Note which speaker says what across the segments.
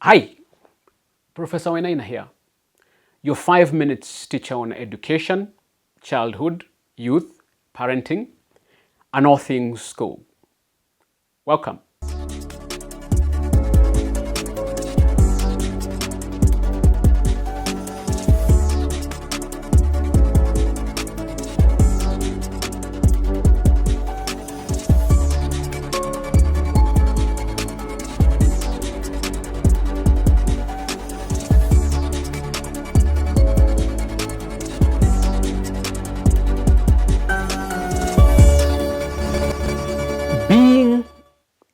Speaker 1: Hi, Professor Wainaina here, your 5 minutes teacher on education, childhood, youth, parenting, and all things school. Welcome. Being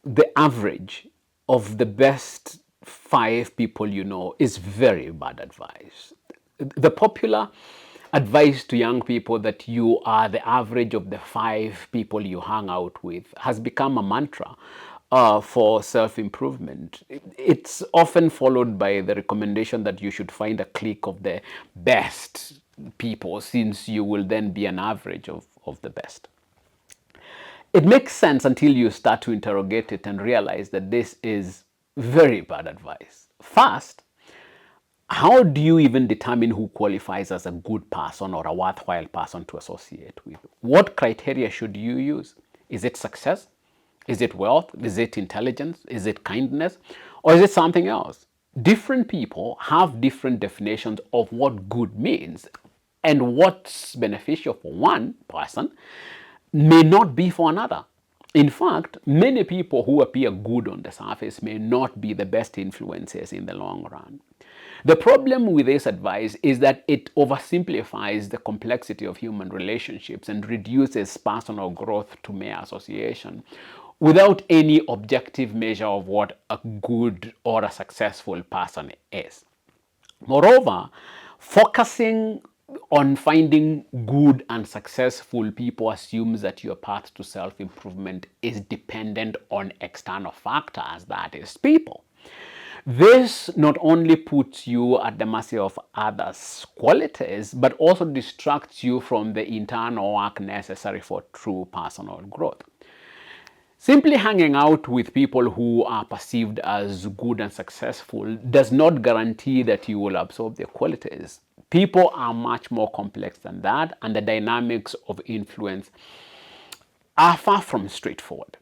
Speaker 1: the average of the best 5 people you know is very bad advice. The popular advice to young people that you are the average of the 5 people you hang out with has become a mantra for self-improvement. It's often followed by the recommendation that you should find a clique of the best people, since you will then be an average of the best. It makes sense until you start to interrogate it and realize that this is very bad advice. First, how do you even determine who qualifies as a good person or a worthwhile person to associate with? What criteria should you use? Is it success? Is it wealth? Is it intelligence? Is it kindness? Or is it something else? Different people have different definitions of what good means, and what's beneficial for one person may not be for another. In fact, many people who appear good on the surface may not be the best influences in the long run. The problem with this advice is that it oversimplifies the complexity of human relationships and reduces personal growth to mere association without any objective measure of what a good or a successful person is. Moreover, focusing on finding good and successful people assumes that your path to self-improvement is dependent on external factors, that is, people. This not only puts you at the mercy of others' qualities, but also distracts you from the internal work necessary for true personal growth. Simply hanging out with people who are perceived as good and successful does not guarantee that you will absorb their qualities. People are much more complex than that, and the dynamics of influence are far from straightforward.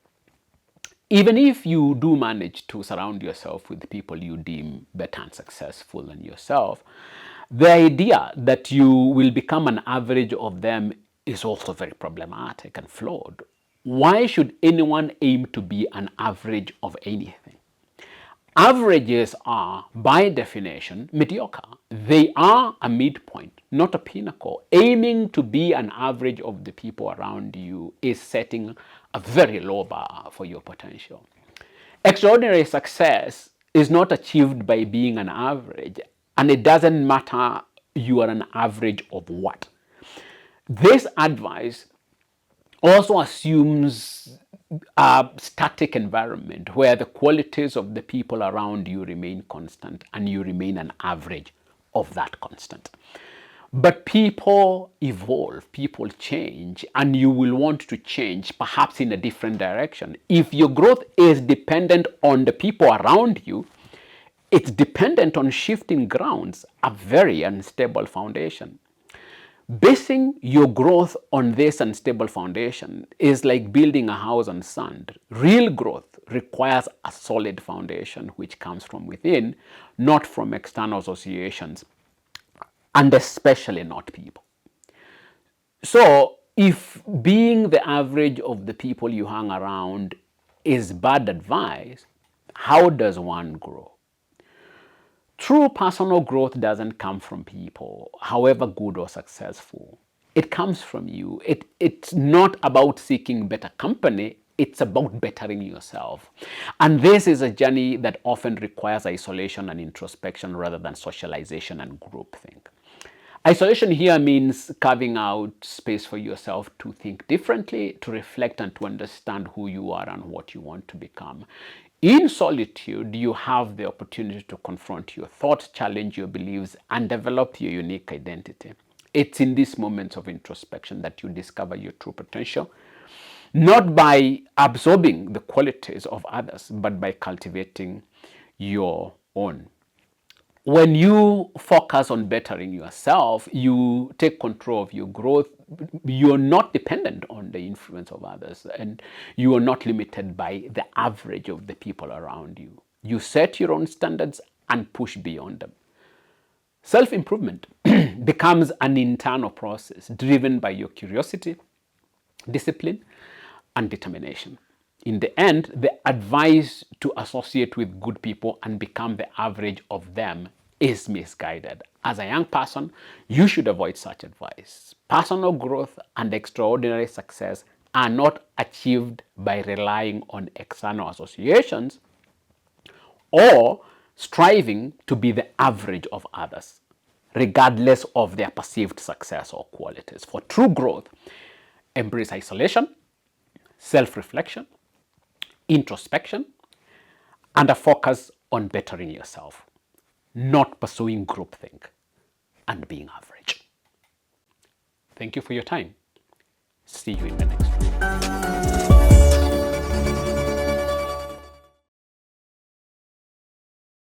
Speaker 1: Even if you do manage to surround yourself with people you deem better and successful than yourself, the idea that you will become an average of them is also very problematic and flawed. Why should anyone aim to be an average of anything? Averages are, by definition, mediocre. They are a midpoint, not a pinnacle. Aiming to be an average of the people around you is setting a very low bar for your potential. Extraordinary success is not achieved by being an average, and it doesn't matter you are an average of what. This advice also assumes a static environment where the qualities of the people around you remain constant and you remain an average of that constant. But people evolve, people change, and you will want to change, perhaps in a different direction. If your growth is dependent on the people around you, it's dependent on shifting grounds, a very unstable foundation. Basing your growth on this unstable foundation is like building a house on sand. Real growth requires a solid foundation which comes from within, not from external associations, and especially not people. So, if being the average of the people you hang around is bad advice, how does one grow? True personal growth doesn't come from people, however good or successful. It comes from you. It's not about seeking better company, it's about bettering yourself. And this is a journey that often requires isolation and introspection rather than socialization and groupthink. Isolation here means carving out space for yourself to think differently, to reflect, and to understand who you are and what you want to become. In solitude, you have the opportunity to confront your thoughts, challenge your beliefs, and develop your unique identity. It's in these moments of introspection that you discover your true potential, not by absorbing the qualities of others, but by cultivating your own. When you focus on bettering yourself, you take control of your growth. You're not dependent on the influence of others, and you are not limited by the average of the people around you. You set your own standards and push beyond them. Self-improvement becomes an internal process driven by your curiosity, discipline, and determination. In the end, the advice to associate with good people and become the average of them is misguided. As a young person, you should avoid such advice. Personal growth and extraordinary success are not achieved by relying on external associations or striving to be the average of others, regardless of their perceived success or qualities. For true growth, embrace isolation, self-reflection, introspection, and a focus on bettering yourself, not pursuing groupthink and being average. Thank you for your time. See you in the next one.